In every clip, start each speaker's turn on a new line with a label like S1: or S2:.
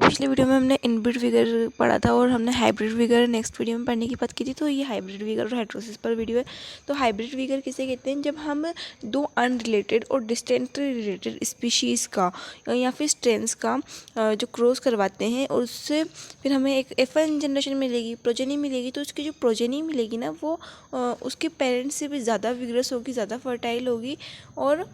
S1: पिछले वीडियो में हमने इनब्रीड विगर पढ़ा था और हमने हाइब्रिड विगर नेक्स्ट वीडियो में पढ़ने की बात की थी। तो ये हाइब्रिड विगर और हेटेरोसिस पर वीडियो है। तो हाइब्रिड विगर किसे कहते हैं? जब हम दो अनरिलेटेड और डिस्टेंटली रिलेटेड स्पीशीज़ का या फिर स्ट्रेन्स का जो क्रॉस करवाते हैं और उससे फिर हमें एक F1 जनरेशन मिलेगी, प्रोजेनी मिलेगी। तो उसकी जो प्रोजेनी मिलेगी ना वो उसके पेरेंट्स से भी ज़्यादा विगरस होगी, ज़्यादा फर्टाइल होगी और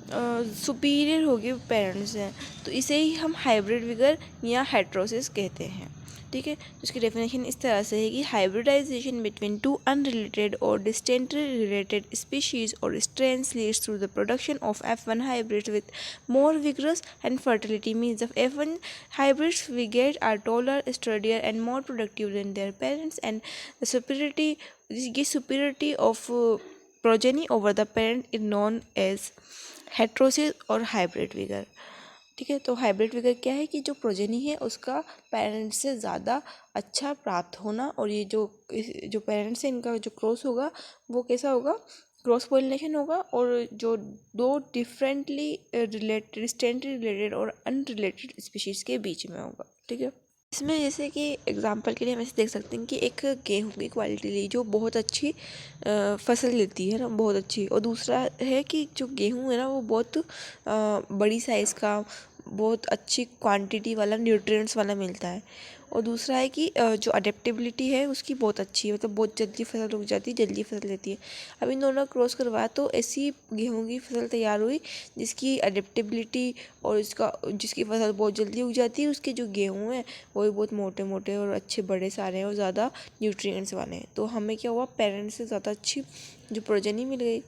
S1: सुपीरियर होगी पेरेंट्स से। तो इसे ही हम हाइब्रिड विगर या हेटेरोसिस कहते हैं। ठीक है, इसकी डेफिनेशन इस तरह से है कि हाइब्रिडाइजेशन बिटवीन टू अनरिलेटेड और डिस्टेंटली रिलेटेड स्पीशीज और strains leads to the production of F1 hybrids with more vigorous and fertility. Means of F1 hybrids we get are taller, sturdier and more productive than their parents, and the superiority of progeny over the parent is known as heterosis और hybrid vigour. ठीक है, तो hybrid vigour क्या है कि जो progeny है उसका पेरेंट्स से ज़्यादा अच्छा प्राप्त होना, और ये जो पेरेंट्स है इनका जो क्रॉस होगा वो कैसा होगा? क्रॉस पॉलिनेशन होगा, और जो दो डिफरेंटली रिलेटेड, डिस्टेंटली रिलेटेड और अनरिलेटेड स्पीशीज़ के बीच में होगा। ठीक है, इसमें जैसे कि एग्जांपल के लिए हम ऐसे देख सकते हैं कि एक गेहूं की क्वालिटी ली जो बहुत अच्छी फसल देती है ना, बहुत अच्छी। और दूसरा है कि जो गेहूं है ना वो बहुत बड़ी साइज़ का, बहुत अच्छी क्वांटिटी वाला, न्यूट्रिएंट्स वाला मिलता है। और दूसरा है कि जो अडेप्टेबिलिटी है उसकी बहुत अच्छी है, मतलब बहुत जल्दी फसल उग जाती है, जल्दी फसल लेती है। अब इन दोनों क्रॉस करवाया तो ऐसी गेहूं की फसल तैयार हुई जिसकी अडेप्टेबिलिटी और जिसकी फसल बहुत जल्दी उग जाती है। उसके जो गेहूँ हैं वो भी बहुत मोटे मोटे और अच्छे बड़े सारे हैं और ज़्यादा न्यूट्रिएंट्स वाले हैं। तो हमें क्या हुआ? पेरेंट्स से ज़्यादा अच्छी जो प्रोजेनी मिल गई।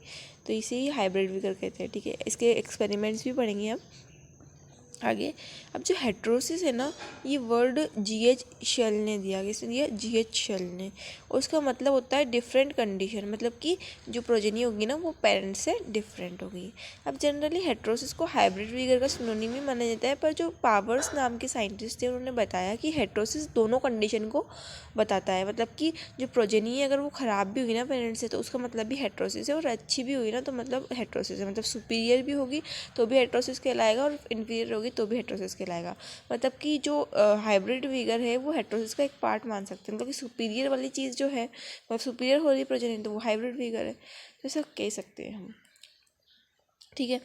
S1: तो इसे ही हाइब्रिड विगर कहते हैं। ठीक है, इसके एक्सपेरिमेंट्स भी पढ़ेंगे हम आगे। अब जो हेटेरोसिस है ना, ये वर्ड GH शेल ने दिया, किसने दिया? GH शेल ने। और उसका मतलब होता है डिफरेंट कंडीशन, मतलब कि जो प्रोजेनी होगी ना वो पेरेंट्स से डिफरेंट होगी। अब जनरली हेटेरोसिस को हाइब्रिड विगर का सिनोनिम ही माना जाता है, पर जो पावर्स नाम के साइंटिस्ट थे उन्होंने बताया कि हेटेरोसिस दोनों कंडीशन को बताता है। मतलब कि जो प्रोजेनी है अगर वो ख़राब भी हुई ना पेरेंट्स से तो उसका मतलब भी हेटेरोसिस है, और अच्छी भी हुई ना तो मतलब हेटेरोसिस है। मतलब सुपीरियर भी होगी तो भी हेटेरोसिस कहलाएगा और इन्फीरियर होगी तो भी हेटेरोसिस कहलाएगा। मतलब कि जो हाइब्रिड विगर है वो हेटेरोसिस का एक पार्ट मान सकते हैं। मतलब कि सुपीरियर वाली चीज़ जो है, मतलब सुपीरियर हो रही प्रोजेनी तो वो हाइब्रिड विगर है, तो ऐसा कह सकते हैं हम। ठीक है,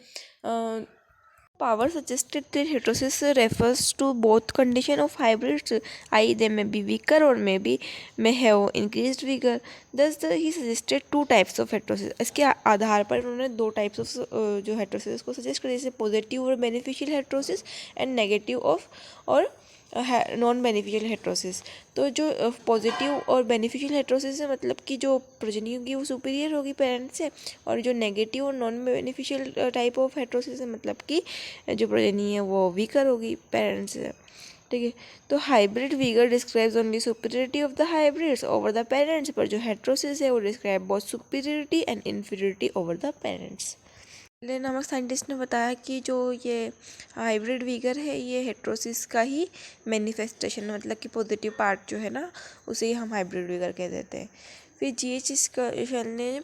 S1: power suggested that heterosis refers to both condition of hybrids, i.e. they may be weaker or may have increased vigor. Thus he suggested two types of heterosis. इसके आधार पर उन्होंने दो टाइप्स ऑफ जो हेटेरोसिस को सजेस्ट किया, जैसे positive और beneficial heterosis and negative of और नॉन बेनिफिशियल हेटेरोसिस। तो जो पॉजिटिव और बेनिफिशियल हेटेरोसिस है मतलब कि जो प्रोजेनी होगी वो सुपीरियर होगी पेरेंट्स से, और जो नेगेटिव और non beneficial type of heterosis है मतलब कि जो प्रोजेनी है वो वीकर होगी पेरेंट्स से। ठीक है, तो hybrid vigour describes only superiority of the hybrids over the parents, पर जो हेटेरोसिस है वो describe both superiority and inferiority over the parents. ले नामक साइंटिस्ट ने बताया कि जो ये हाइब्रिड विगर है ये हेटेरोसिस का ही मैनिफेस्टेशन है, मतलब कि पॉजिटिव पार्ट जो है ना उसे ही हम हाइब्रिड विगर कह देते हैं। फिर GH शेल ने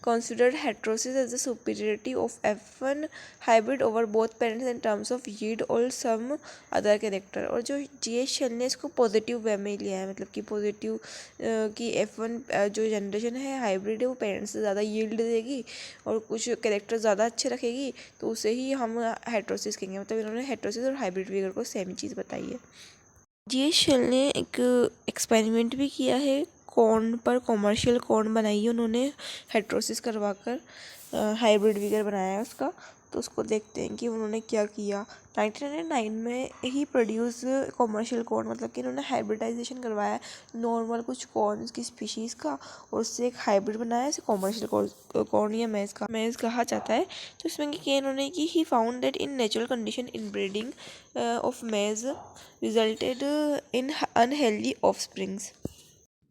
S1: considered heterosis as the superiority of F1 hybrid over both parents in terms of yield or some other character। और जो GH शेल ने इसको पॉजिटिव वे में लिया है, मतलब कि पॉजिटिव कि F1 जो जनरेशन है हाइब्रिड है वो पेरेंट्स से ज़्यादा यील्ड देगी और कुछ कैरेक्टर ज़्यादा अच्छे रखेगी, तो उसे ही हम हेटेरोसिस कहेंगे। मतलब इन्होंने हेटेरोसिस और हाइब्रिड विगर को सेम चीज़ बताई है। GH शेल ने एक एक्सपेरिमेंट भी किया है कॉर्न पर, कॉमर्शियल कॉर्न बनाई है उन्होंने हेटेरोसिस करवाकर, हाइब्रिड विगर बनाया है उसका। तो उसको देखते हैं कि उन्होंने क्या किया। 1999 में ही प्रोड्यूस कॉमर्शियल कॉर्न, मतलब कि इन्होंने हाइब्रिडाइजेशन करवाया नॉर्मल कुछ कॉर्न की स्पीशीज़ का और उससे एक हाइब्रिड बनाया, इसे कॉमर्शियल कॉर्न या मेज़ कहा जाता है। तो इसमें क्या इन्होंने कि he found that in natural condition in breeding of मेज़ रिजल्टेड इन अनहेल्दी ऑफस्प्रिंग्स।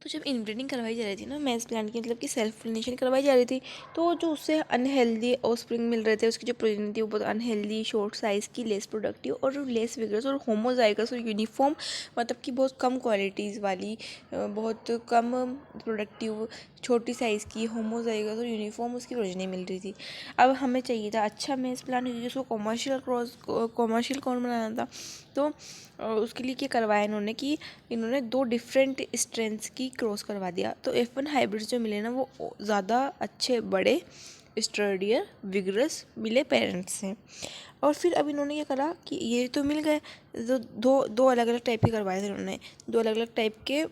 S1: तो जब इनब्रीडिंग करवाई जा रही थी ना मेज़ प्लांट की, मतलब कि सेल्फ पोलिनेशन करवाई जा रही थी, तो जो उससे अनहेल्दी ऑफस्प्रिंग मिल रहे थे, उसकी जो प्रोजेनी थी वो बहुत अनहेल्दी, शॉर्ट साइज़ की, लेस प्रोडक्टिव और लेस विगरस और होमोजाइगस और यूनिफॉर्म, मतलब कि बहुत कम क्वालिटीज़ वाली, बहुत कम प्रोडक्टिव, छोटी साइज़ की, होमोजाइगस और यूनिफॉर्म उसकी प्रोजेनी मिल रही थी। अब हमें चाहिए था अच्छा मेज़ प्लांट, क्योंकि उसको कॉमर्शियल कॉर्न बनाना था। तो उसके लिए क्या करवाया इन्होंने कि इन्होंने 2 डिफरेंट स्ट्रेंथ्स की क्रॉस करवा दिया। तो F1 हाइब्रिड्स जो मिले ना वो ज़्यादा अच्छे, बड़े, स्टर्डियर, विगरस मिले पेरेंट्स से। और फिर अब इन्होंने क्या करा कि ये तो मिल गए, तो दो अलग अलग टाइप के करवाए थे इन्होंने, 2 अलग अलग टाइप के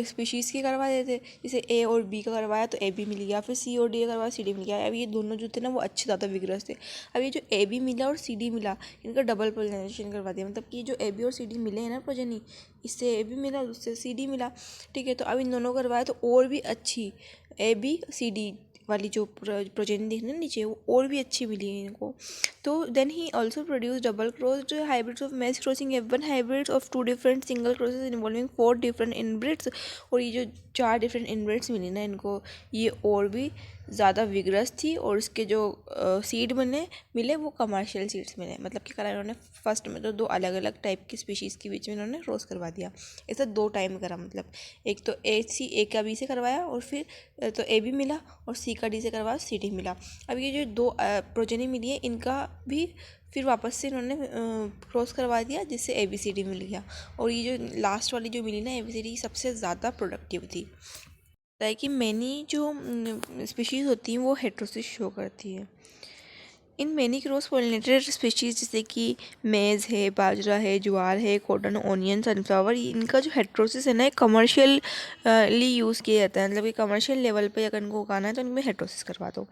S1: स्पीशीज़ के करवा देते। जैसे ए और बी का करवाया तो ए बी मिल गया, फिर सी और डी का करवाया सी डी मिल गया। अब ये दोनों जो थे ना वो अच्छे ज़्यादा विगरस थे। अब ये जो ए बी मिला और सी डी मिला, इनका डबल पोलिनेशन करवा दिया। मतलब कि जो ए बी और सी डी मिले हैं ना प्रोजेनी, इससे ए बी मिला, उससे सी डी मिला, ठीक है। तो अब इन दोनों करवाया तो और भी अच्छी ए बी सी डी वाली जो प्रोजेनी देखने नीचे वो और भी अच्छी मिली है इनको। तो then he also produce double crossed hybrids of match crossing F1 hybrids of 2 different single crosses involving 4 different inbreds. और ये जो 4 डिफरेंट इनब्रिड्स मिली ना इनको, ये और भी ज़्यादा विगरस थी। और इसके जो सीड मिले वो कमर्शियल सीड्स मिले। मतलब कि करा इन्होंने फर्स्ट में तो 2 अलग अलग टाइप की स्पीशीज़ के बीच में इन्होंने क्रॉस करवा दिया। ऐसा 2 टाइम करा, मतलब एक तो ए का बी से करवाया और फिर तो ए बी मिला, और सी का डी से करवाया सी डी मिला। अब ये जो 2 प्रोजेनी मिली है इनका भी फिर वापस से इन्होंने क्रॉस करवा दिया, जिससे ए बी सी डी मिल गया। और ये जो लास्ट वाली जो मिली ना ए बी सी डी, सबसे ज़्यादा प्रोडक्टिव थी। है कि मैनी जो स्पीशीज़ होती हैं वो हेट्रोसिस शो करती है। In many cross pollinated species जैसे कि मेज़ है, बाजरा है, ज्वार है, कॉटन, ऑनियन, सनफ्लावर, इनका जो हेट्रोसिस है ना कमर्शियली यूज़ किया जाता है। मतलब कि कमर्शियल लेवल पे अगर इनको उगाना है तो इनमें हेट्रोसिस करवा दो।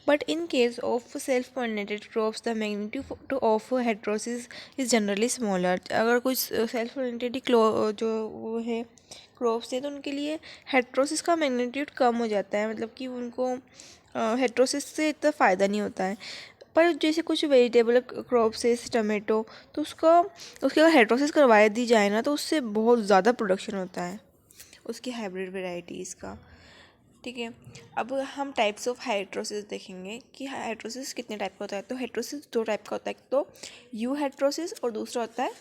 S1: But in case of self pollinated crops the magnitude of heterosis is generally smaller. अगर कुछ सेल्फ पॉलिनेटेड जो वो है क्रॉप्स हैं तो उनके लिए हेट्रोसिस का मैग्नीट्यूड कम हो जाता है। मतलब कि उनको हेट्रोसिस से इतना फ़ायदा नहीं होता है। पर जैसे कुछ वेजिटेबल क्रॉप्स है, टमाटो, तो उसके अगर हेट्रोसिस करवा दी जाए ना तो उससे बहुत ज़्यादा प्रोडक्शन होता है उसकी हाइब्रिड वेराइटीज़ का, ठीक है। अब हम टाइप्स ऑफ हेट्रोसिस देखेंगे कि हेट्रोसिस कितने टाइप का होता है। तो हेट्रोसिस 2 टाइप का होता है, एक तो यू हेट्रोसिस और दूसरा होता है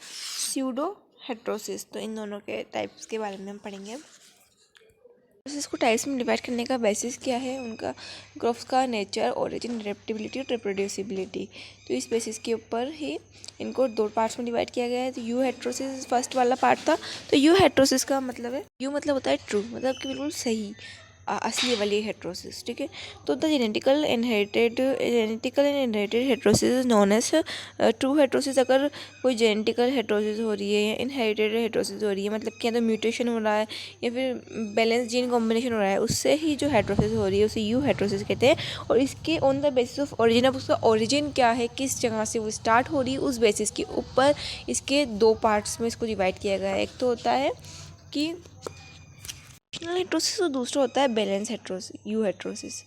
S1: स्यूडो हेट्रोसिस। तो इन दोनों के टाइप्स के बारे में हम पढ़ेंगे। इसको टाइप्स में डिवाइड करने का बेसिस क्या है, उनका ग्रुप्स का नेचर, ओरिजिन, एडेप्टेबिलिटी और रिप्रोड्यूसिबिलिटी। तो इस बेसिस के ऊपर ही इनको 2 पार्ट्स में डिवाइड किया गया है। तो यू हेट्रोसिस फर्स्ट वाला पार्ट था। तो यू हेट्रोसिस का मतलब है, यू मतलब होता है ट्रू, मतलब कि बिल्कुल सही, असली वाली हेट्रोसिस, ठीक है। तो the genetical and inherited heterosis is known as true heterosis. अगर कोई जेनेटिकल हेट्रोसिस हो रही है या इनहेरिटेड हेट्रोसिस हो रही है, मतलब कि तो म्यूटेशन हो रहा है या फिर बैलेंस जीन कॉम्बिनेशन हो रहा है, उससे ही जो हेट्रोसिस हो रही है उसे यू हेट्रोसिस कहते हैं। और इसके on the basis of origin, अब उसका ओरिजिन क्या है, किस जगह से वो स्टार्ट हो रही है, उस बेसिस के ऊपर इसके 2 पार्ट्स में इसको डिवाइड किया गया है। एक तो होता है कि म्यूटेशनल हेट्रोसिस और दूसरा होता है balance heterosis, you heterosis.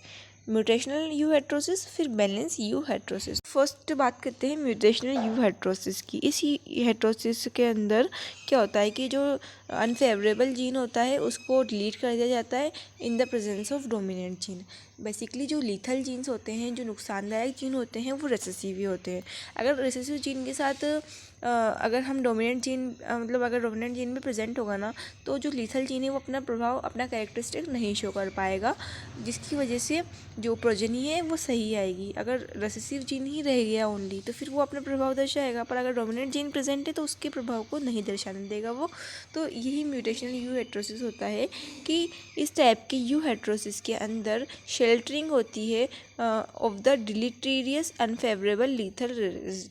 S1: Mutational you heterosis, फिर बैलेंस यू हेट्रोसिस। फर्स्ट बात करते हैं म्यूटेशनल यू हेट्रोसिस की। इस हेट्रोसिस के अंदर क्या होता है कि जो अनफेवरेबल जीन होता है उसको डिलीट कर दिया जाता है इन the presence of dominant gene. Basically जो लीथल जीन्स होते हैं, जो नुकसानदायक जीन होते हैं, वो रिसेसिव ही होते हैं। अगर रिसेसिव जीन के साथ अगर हम डोमिनेंट जीन मतलब अगर डोमिनेंट जीन में प्रेजेंट होगा ना, तो जो लीथल जीन है वो अपना प्रभाव, अपना कैरेक्टरिस्टिक नहीं शो कर पाएगा, जिसकी वजह से जो प्रोजेनी है वो सही आएगी। अगर रिसेसिव जीन ही रह गया ओनली तो फिर वो अपना प्रभाव दर्शाएगा, पर अगर डोमिनेंट जीन प्रेजेंट है तो उसके प्रभाव को नहीं दर्शाने देगा वो। तो यही म्यूटेशनल यू हेट्रोसिस होता है कि इस टाइप के यू हेट्रोसिस के अंदर शेल्टरिंग होती है of the deleterious unfavourable lethal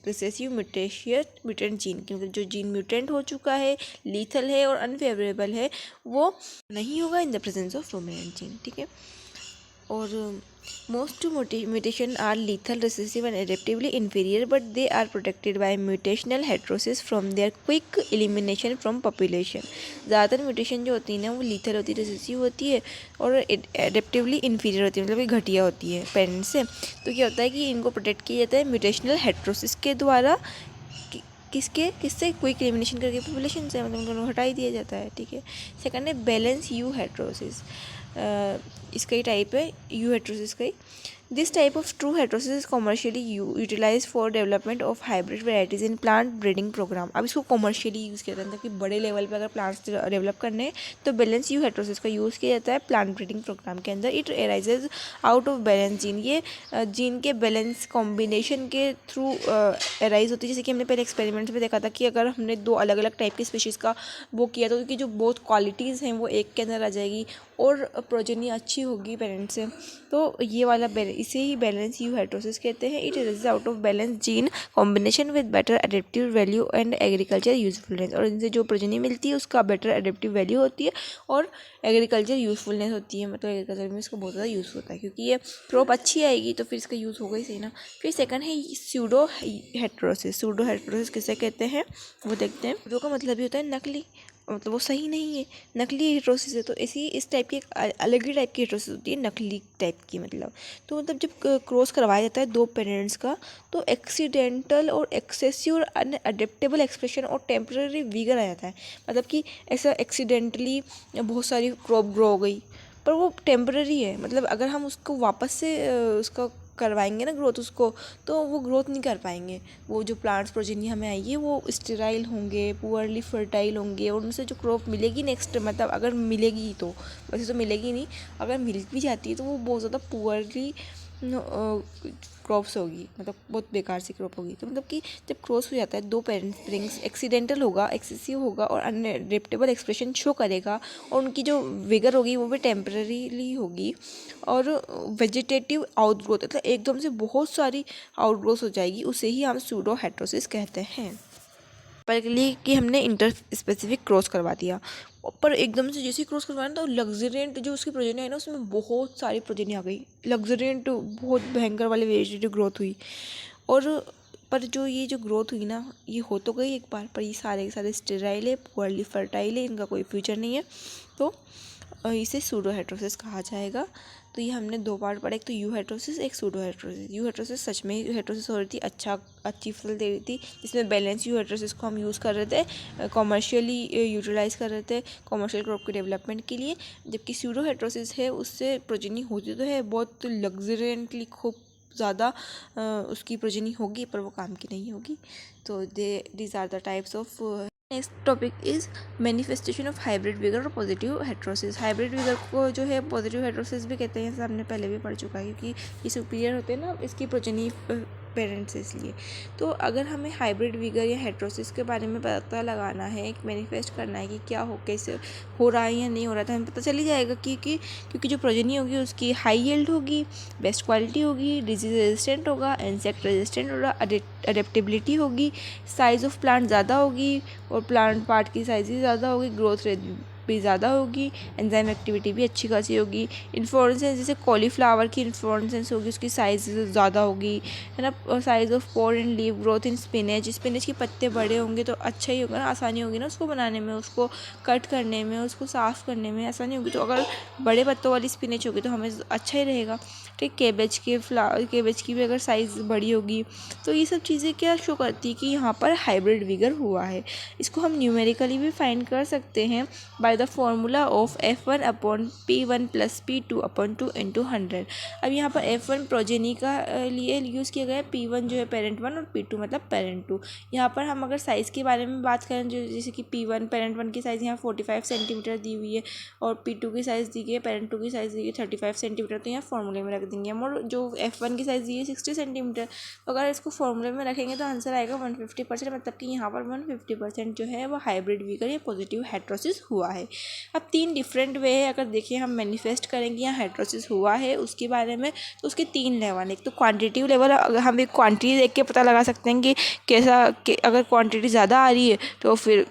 S1: recessive mutant gene की। मतलब जो जीन म्यूटेंट हो चुका है, लीथल है और अनफेवरेबल है, वो नहीं होगा in the presence of dominant gene, ठीक है। और most mutation are lethal, recessive and adaptively inferior, but they are protected by mutational heterosis from their quick elimination from population. ज़्यादातर म्यूटेशन जो होती है ना वो लीथल होती है, रिसेसिव होती है और एडेप्टिवली इन्फीरियर होती है, मतलब कि घटिया होती है पेरेंट्स से। तो क्या होता है कि इनको प्रोटेक्ट किया जाता है म्यूटेशनल हेट्रोसिस के द्वारा। किससे? क्विक एलिमिनेशन करके पॉपुलेशन से, मतलब उनको हटा ही दिया जाता है, ठीक है। सेकंड है बैलेंस यू हेट्रोसिस। इसका ही टाइप है यू हेट्रोसिस का ही। This type of true heterosis is commercially utilise for development of hybrid varieties in plant breeding program. अब इसको कॉमर्शियली यूज़ किया जाता है कि बड़े लेवल पे अगर प्लांट्स डेवलप करने हैं तो बैलेंस यू हेटेरोसिस का यूज़ किया जाता है प्लांट ब्रीडिंग प्रोग्राम के अंदर। It arises out of balance gene, ये जीन के बैलेंस कॉम्बिनेशन के थ्रू एराइज होती है। जैसे कि हमने पहले एक्सपेरिमेंट्स में देखा था कि अगर हमने दो अलग अलग टाइप की स्पीशीज़ का वो किया तो उनकी जो बहुत क्वालिटीज़ हैं वो एक के अंदर आ जाएगी और प्रोजेनी अच्छी होगी पेरेंट्स से। तो ये वाला इसे ही बैलेंस यू हेटेरोसिस कहते हैं। It is out of balance gene combination with better adaptive value and agriculture usefulness, और इनसे जो प्रोजेनी मिलती है उसका बेटर एडेप्टिव वैल्यू होती है और एग्रीकल्चर यूजफुलनेस होती है, मतलब एग्रीकल्चर में इसका बहुत ज़्यादा यूज़ होता है क्योंकि ये क्रॉप अच्छी आएगी तो फिर इसका यूज़ होगा ही सही ना। फिर सेकंड है स्यूडो हेटेरोसिस। स्यूडो हेटेरोसिस किसे कहते हैं वो देखते हैं। स्यूडो का मतलब ही होता है नकली, मतलब वो सही नहीं है, नकली हेटेरोसिस है। तो ऐसी इस टाइप की एक अलग ही टाइप की हेटेरोसिस होती है, नकली टाइप की मतलब। तो मतलब जब क्रॉस करवाया जाता है दो पेरेंट्स का तो एक्सीडेंटल और एक्सेसिव और अनअडेप्टेबल एक्सप्रेशन और टेम्पररी वीगर आ जाता है। मतलब कि ऐसा एक्सीडेंटली बहुत सारी क्रॉप ग्रो हो गई पर वो टेम्पररी है, मतलब अगर हम उसको वापस से उसका करवाएंगे ना ग्रोथ उसको, तो वो ग्रोथ नहीं कर पाएंगे। वो जो प्लांट्स प्रोजेनी हमें आएगी वो स्टेराइल होंगे, पुअरली फर्टाइल होंगे और उनसे जो क्रॉप मिलेगी नेक्स्ट, मतलब अगर मिलेगी तो, वैसे तो मिलेगी नहीं, अगर मिल भी जाती है तो वो बहुत ज़्यादा पुअरली क्रॉप्स होगी, मतलब बहुत बेकार सी क्रॉप होगी। तो मतलब कि जब क्रॉस हो जाता है दो पेरेंट्स ब्रिंग्स, एक्सीडेंटल होगा, एक्सेसिव होगा और अनएडेप्टेबल एक्सप्रेशन शो करेगा और उनकी जो विगर होगी वो भी टेम्पररीली होगी और वेजिटेटिव आउटग्रोथ, मतलब एकदम से बहुत सारी आउटग्रोथ हो जाएगी, उसे ही हम सूडो हेटेरोसिस कहते हैं। पर के लिए कि हमने इंटर स्पेसिफिक क्रॉस करवा दिया, पर एकदम से जैसे क्रॉस करवाया तो लग्जरियंट जो उसकी प्रोजेनी आई ना उसमें बहुत सारी प्रोजेनी आ गई, लग्जरियंट बहुत भयंकर वाली वेजिटेटिव ग्रोथ हुई। और पर जो ये जो ग्रोथ हुई ना ये हो तो गई एक बार, पर ये सारे के सारे स्टेराइल है, पुअरली फर्टाइल है, इनका कोई फ्यूचर नहीं है, तो इसे सूडो हेटेरोसिस कहा जाएगा। तो ये हमने दो पार्ट पढ़ा, एक तो यू हेटेरोसिस, एक सूडो हेटेरोसिस। यू हेटेरोसिस सच में हेटेरोसिस हो रही थी, अच्छी फसल दे रही थी, जिसमें बैलेंस यू हेटेरोसिस को हम यूज़ कर रहे थे, कॉमर्शियली यूटिलाइज़ कर रहे थे कॉमर्शियल क्रॉप के डेवलपमेंट के लिए। जबकि सूडो हेटेरोसिस है उससे प्रोजेनी होती तो है बहुत लग्जरियंटली, खूब ज़्यादा उसकी प्रोजेनी होगी पर वो काम की नहीं होगी। तो these are the types of. Next topic is manifestation of hybrid vigour और पॉजिटिव हेटेरोसिस। हाइब्रिड विगर को जो है पॉजिटिव हेटेरोसिस भी कहते हैं, जैसे हमने पहले भी पढ़ चुका है क्योंकि ये सुपीरियर होते हैं ना इसकी प्रोजेनी पेरेंट्स, इसलिए। तो अगर हमें हाइब्रिड विगर या हेटेरोसिस के बारे में पता लगाना है, एक मैनिफेस्ट करना है कि क्या हो, कैसे हो रहा है या नहीं हो रहा, तो हमें पता चल ही जाएगा क्योंकि जो प्रोजेनी होगी उसकी हाई यील्ड होगी, बेस्ट क्वालिटी होगी, डिजीज रेजिस्टेंट होगा, इंसेक्ट रेजिस्टेंट होगा, अडेप्टेबिलिटी होगी, साइज़ ऑफ प्लांट ज़्यादा होगी और प्लांट पार्ट की साइज़ भी ज़्यादा होगी, ग्रोथ रेट भी ज़्यादा होगी, एंजाइम एक्टिविटी भी अच्छी खासी होगी। इन्फ्लोरेसेंस जैसे कॉलीफ्लावर की इन्फ्लोरेसेंस होगी, उसकी साइज़ ज़्यादा होगी, है ना। Size of pore and leave growth in spinach के पत्ते बड़े होंगे तो अच्छा ही होगा ना, आसानी होगी ना उसको बनाने में, उसको कट करने में, उसको साफ़ करने में आसानी होगी। तो अगर बड़े पत्तों वाली स्पिनच होगी तो हमें अच्छा ही रहेगा। ठीक, केबेज की भी अगर साइज़ बड़ी होगी तो ये सब चीज़ें क्या शो करती है कि यहाँ पर हाइब्रिड विगर हुआ है। इसको हम न्यूमेरिकली भी फाइंड कर सकते हैं by the formula of F1/P1 + P2/2 × 100। अब यहाँ पर F1 प्रोजेनी का लिए यूज़ किया गया है, P1 जो है पेरेंट 1 और P2 मतलब पेरेंट 2। यहाँ पर हम अगर साइज़ के बारे में बात करें, जो जैसे कि P1 पेरेंट 1 की साइज़ यहाँ 45 सेंटीमीटर दी हुई है और P2 की साइज़ दी गई है, पेरेंट 2 की साइज़ दी गई है 35 सेंटीमीटर, तो यहाँ फॉर्मूले में रख देंगे हम। और जो F1 की साइज़ दी है 60 सेंटीमीटर, तो अगर इसको फॉर्मूले में रखेंगे तो आंसर आएगा 150%, मतलब कि यहाँ पर 150% जो है वो हाइब्रिड विगर या पॉजिटिव हेटेरोसिस हुआ है। अब 3 डिफरेंट वे है, अगर देखिए हम मैनिफेस्ट करेंगे यहाँ हेटेरोसिस हुआ है उसके बारे में, तो उसके 3 लेवल है। एक तो क्वांटिटिव लेवल, अगर हम एक क्वांटिटी देख के पता लगा सकते हैं कि अगर क्वांटिटी ज़्यादा आ रही है तो फिर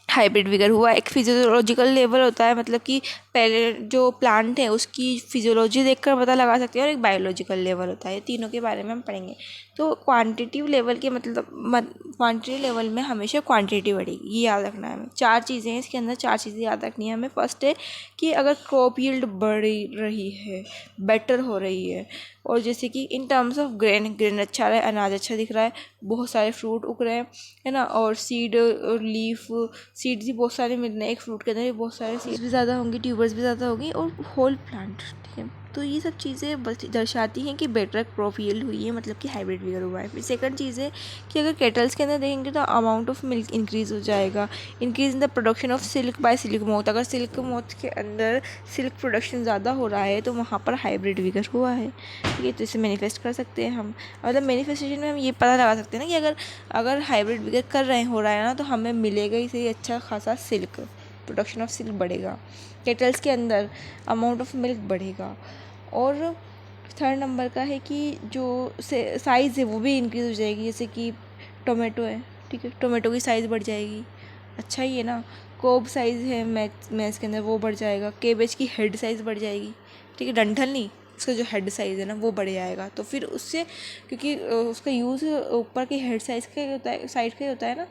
S1: हाइब्रिड विगर हुआ। एक फिजियोलॉजिकल लेवल होता है, मतलब कि पहले जो प्लांट है उसकी फिजियोलॉजी देखकर पता लगा सकते हैं, और एक बायोलॉजिकल लेवल होता है, तीनों के बारे में हम पढ़ेंगे। तो क्वांटिटिव लेवल के क्वांटिटी लेवल में हमेशा क्वांटिटी बढ़ेगी, ये याद रखना है हमें। 4 चीज़ें हैं इसके अंदर, 4 चीज़ें याद रखनी है हमें। फर्स्ट है कि अगर क्रॉप यील्ड बढ़ रही है, बेटर हो रही है, और जैसे कि इन टर्म्स ऑफ ग्रेन अच्छा रहा है, अनाज अच्छा दिख रहा है, बहुत सारे फ्रूट उग रहे हैं, है ना, और सीड और लीफ सीड्स भी बहुत सारे मिल रहे हैं, एक फ्रूट के अंदर भी बहुत सारे सीड्स भी ज़्यादा होंगी, ट्यूबर्स भी ज़्यादा होंगी और होल प्लांट, ठीक है। तो ये सब चीज़ें दर्शाती हैं कि बेटर क्रॉप यील्ड हुई है, मतलब कि हाइब्रिड विगर हुआ है। फिर सेकंड चीज़ है कि अगर केटल्स के अंदर देखेंगे तो अमाउंट ऑफ मिल्क इंक्रीज़ हो जाएगा। Increase in the production of silk bye silk moth, अगर सिल्क मोथ के अंदर सिल्क प्रोडक्शन ज़्यादा हो रहा है तो वहाँ पर हाइब्रिड विगर हुआ है। ठीक है, तो इसे मैनिफेस्ट कर सकते हैं हम। मतलब मैनिफेस्टेशन में हम ये पता लगा सकते हैं ना कि अगर हाइब्रिड विगर हो रहा है ना, तो हमें मिलेगा ही सही अच्छा खासा सिल्क, प्रोडक्शन ऑफ सिल्क बढ़ेगा, केटल्स के अंदर अमाउंट ऑफ मिल्क बढ़ेगा। और थर्ड नंबर का है कि जो साइज़ है वो भी इंक्रीज़ हो जाएगी। जैसे कि टोमेटो है, ठीक है, टोमेटो की साइज़ बढ़ जाएगी, अच्छा ही है ना। कोब साइज़ है मैच के अंदर, वो बढ़ जाएगा। केबेज की हेड साइज़ बढ़ जाएगी, ठीक है, डंठल नहीं, उसका जो हेड साइज़ है ना वो बढ़ जाएगा। तो फिर उससे, क्योंकि उसका यूज़ ऊपर के हेड साइज़ का ही होता है, साइड का ही होता है ना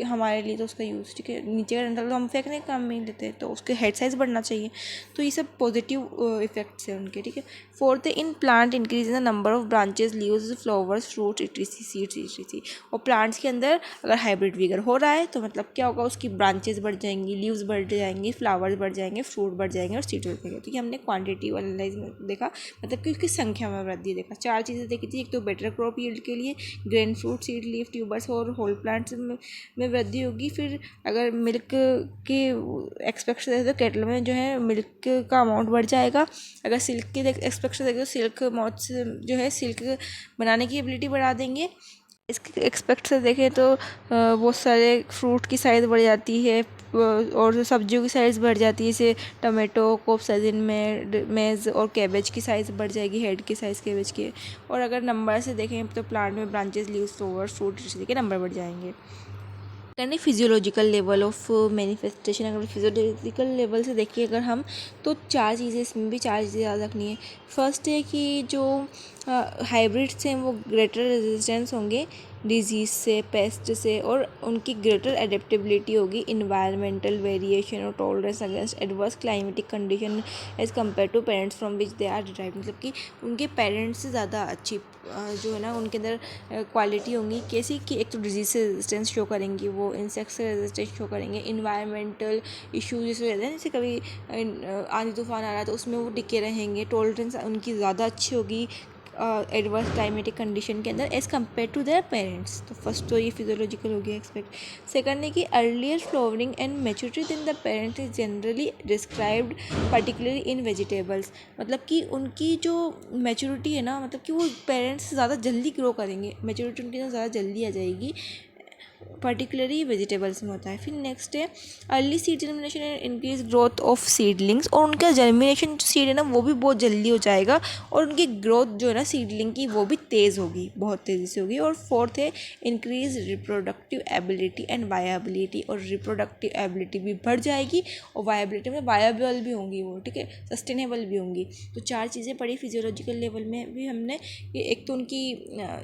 S1: हमारे लिए, तो उसका यूज़, ठीक है, नीचे का डंठल तो हम फेंकने काम में ही देते हैं, तो उसके हेड साइज़ बढ़ना चाहिए। तो ये सब पॉजिटिव इफेक्ट्स हैं उनके, ठीक है। फोर्थ है in plant increase in the number of branches, leaves, flowers, fruit, इट्रीसी, seeds, इट्रीसी। और प्लांट्स के अंदर अगर हाइब्रिड विगर हो रहा है तो मतलब क्या होगा, उसकी ब्रांचेस बढ़ जाएंगी, लीव्स बढ़ जाएंगी, फ्लावर्स बढ़ जाएंगे, फ्रूट बढ़ जाएंगे और सीड्स बढ़ जाएंगे। तो ये हमने क्वांटिटी एनालाइज में देखा, मतलब कि उसकी संख्या में वृद्धि देखा। चार चीज़ें देखी थी। एक तो बेटर क्रॉप यील्ड के लिए grain, fruit, seed, leaf, tubers और होल प्लांट्स में वृद्धि होगी। फिर अगर मिल्क के एक्सपेक्ट है तो केटल में जो है मिल्क का अमाउंट बढ़ जाएगा। अगर सिल्क की एक्सपेक्ट है तो सिल्क मौत जो है सिल्क बनाने की एबिलिटी बढ़ा देंगे। इसके एक्सपेक्ट से देखें तो बहुत सारे फ्रूट की साइज़ बढ़ जाती है और सब्जियों की साइज़ बढ़ जाती है। जैसे टमाटो, कोप सजिन में मेज़ और कैबेज की साइज़ बढ़ जाएगी, हेड की साइज़ कैबेज की। और अगर नंबर से देखें तो प्लांट में ब्रांचेस, लीव्स, फ्लावर्स, फ्रूट के नंबर बढ़ जाएंगे। करने फिजियोलॉजिकल लेवल ऑफ मैनिफेस्टेशन, अगर फिजियोलॉजिकल लेवल से देखिए अगर हम, तो चार चीज़ें, इसमें भी चार चीज़ें याद रखनी है। फर्स्ट है कि जो हाइब्रिड्स हैं वो ग्रेटर रेजिस्टेंस होंगे डिजीज़ से, पेस्ट से, और उनकी ग्रेटर एडेप्टेबिलिटी होगी इन्वायरमेंटल वेरिएशन और tolerance against adverse climatic condition as compare to parents from which they are derived. मतलब कि उनके पेरेंट्स से ज़्यादा अच्छी जो है ना उनके अंदर क्वालिटी होंगी। कैसी कि एक तो डिजीज़ से रेजिस्टेंस शो करेंगी, वो इंसेक्ट से रेजिस्टेंस शो करेंगे, इन्वायरमेंटल इशूज जैसे रहते हैं, जैसे कभी आंधी तूफान आ रहा है तो उसमें वो टिके रहेंगे, टॉलरेंस उनकी ज़्यादा अच्छी होगी एडवर्स क्लाइमेटिक कंडीशन के अंदर as compare to their parents. तो फर्स्ट तो ये फिजियोलॉजिकल हो गया एक्सपेक्ट। सेकंड है कि earlier flowering and maturity than the parents is generally described particularly in vegetables. मतलब कि उनकी जो मैच्योरिटी है ना, मतलब कि वो पेरेंट्स से ज़्यादा जल्दी ग्रो करेंगे, मैच्योरिटी उनकी ज़्यादा जल्दी आ जाएगी, पर्टिकुलरली वेजिटेबल्स में होता है। फिर नेक्स्ट है early seed germination and increase growth of seedlings, और उनका जर्मिनेशन जो सीड है ना वो भी बहुत जल्दी हो जाएगा, और उनकी ग्रोथ जो है ना सीडलिंग की वो भी तेज़ होगी, बहुत तेज़ी से होगी। और फोर्थ है increase reproductive ability and viability, और रिप्रोडक्टिव एबिलिटी भी बढ़ जाएगी और वायबिलिटी में वायबल भी होंगी वो, ठीक है, सस्टेनेबल भी होंगी। तो चार चीज़ें पढ़ी फिजियोलॉजिकल लेवल में भी हमने। एक तो उनकी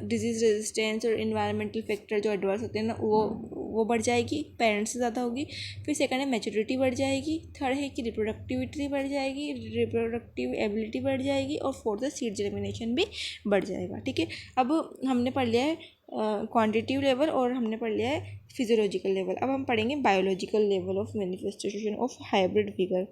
S1: डिजीज़ रेजिस्टेंस और इन्वायरमेंटल फैक्टर जो एडवर्स होते हैं ना वो बढ़ जाएगी, पेरेंट्स से ज़्यादा होगी। फिर सेकंड है मैच्योरिटी बढ़ जाएगी। थर्ड है कि रिप्रोडक्टिविटी बढ़ जाएगी, रिप्रोडक्टिव एबिलिटी बढ़ जाएगी। और फोर्थ है सीड जर्मिनेशन भी बढ़ जाएगा, ठीक है। अब हमने पढ़ लिया है क्वांटिटिव लेवल और हमने पढ़ लिया है फिजियोलॉजिकल लेवल। अब हम पढ़ेंगे biological level of manifestation of hybrid vigour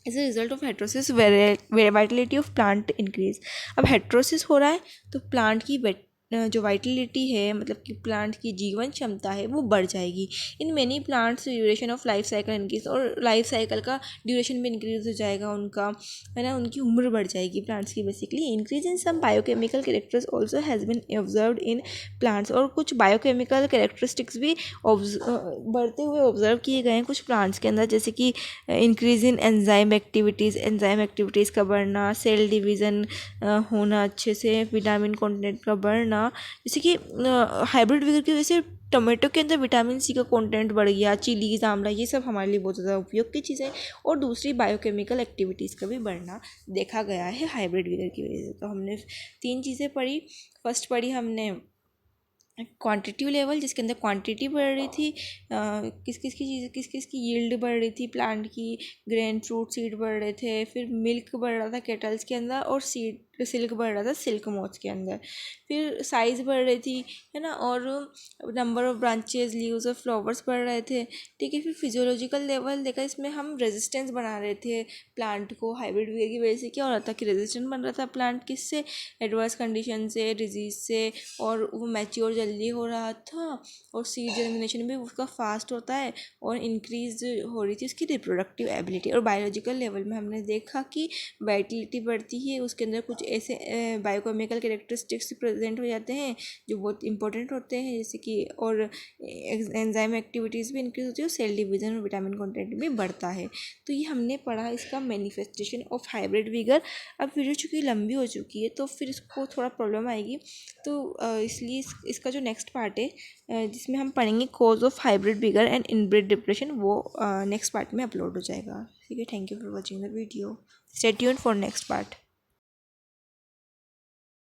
S1: as a result of heterosis vitality of plant increase. अब हेट्रोसिस हो रहा है तो प्लांट की जो वाइटलिटी है, मतलब कि प्लांट की जीवन क्षमता है वो बढ़ जाएगी। In many plants duration of life cycle increase, और लाइफ साइकिल का ड्यूरेशन भी इंक्रीज हो जाएगा उनका, है ना, उनकी उम्र बढ़ जाएगी प्लांट्स की basically. Increase in some biochemical characters also has been observed in plants, और कुछ बायोकेमिकल कैरेक्टरिस्टिक्स भी बढ़ते हुए ऑब्जर्व किए गए हैं कुछ प्लांट्स के अंदर, जैसे कि इंक्रीज इन एंजाइम एक्टिविटीज़ का बढ़ना, सेल डिवीज़न होना अच्छे से, विटामिन कंटेंट का बढ़ना। जैसे कि हाइब्रिड विगर की वजह से टमाटो के अंदर विटामिन सी का कंटेंट बढ़ गया, चिलीज, आंवला, ये सब हमारे लिए बहुत ज़्यादा उपयोग की चीज़ें। और दूसरी बायोकेमिकल एक्टिविटीज़ का भी बढ़ना देखा गया है हाइब्रिड विगर की वजह से। तो हमने तीन चीज़ें पढ़ी। फर्स्ट पढ़ी हमने क्वांटिटिव लेवल, जिसके अंदर क्वांटिटी बढ़ रही थी, किस किस की यील्ड बढ़ रही थी, प्लांट की ग्रेन, फ्रूट, सीड बढ़ रहे थे। फिर मिल्क बढ़ रहा था केटल्स के अंदर, और सीड फिर सिल्क बढ़ रहा था सिल्क मोथ्स के अंदर, फिर साइज़ बढ़ रही थी, है ना, और नंबर ऑफ ब्रांचेज लीव्स और फ्लावर्स बढ़ रहे थे, ठीक है। फिर फिजियोलॉजिकल लेवल देखा, इसमें हम रेजिस्टेंस बना रहे थे प्लांट को। हाइब्रिड वीगर की वजह से क्या हो रहा था कि रेजिस्टेंट बन रहा था प्लांट, किससे, एडवर्स कंडीशन से, डिजीज से, और वो मैच्योर जल्दी हो रहा था, और सीड जर्मिनेशन भी उसका फास्ट होता है, और इंक्रीज हो रही थी उसकी रिप्रोडक्टिव एबिलिटी। और बायोलॉजिकल लेवल में हमने देखा कि वाइटलिटी बढ़ती है, उसके अंदर कुछ ऐसे बायोकेमिकल कैरेक्टरिस्टिक्स प्रेजेंट हो जाते हैं जो बहुत इंपॉर्टेंट होते हैं, जैसे कि, और एंजाइम एक्टिविटीज़ भी इंक्रीज होती है, और सेल डिवीजन और विटामिन कंटेंट भी बढ़ता है। तो ये हमने पढ़ा इसका मैनिफेस्टेशन ऑफ हाइब्रिड विगर। अब वीडियो चूँकि लंबी हो चुकी है तो फिर इसको थोड़ा प्रॉब्लम आएगी, तो इसलिए इसका जो नेक्स्ट पार्ट है जिसमें हम पढ़ेंगे cause of hybrid vigour and inbred depression, वो नेक्स्ट पार्ट में अपलोड हो जाएगा, ठीक है। Thank you for watching the video, stay tuned for next part.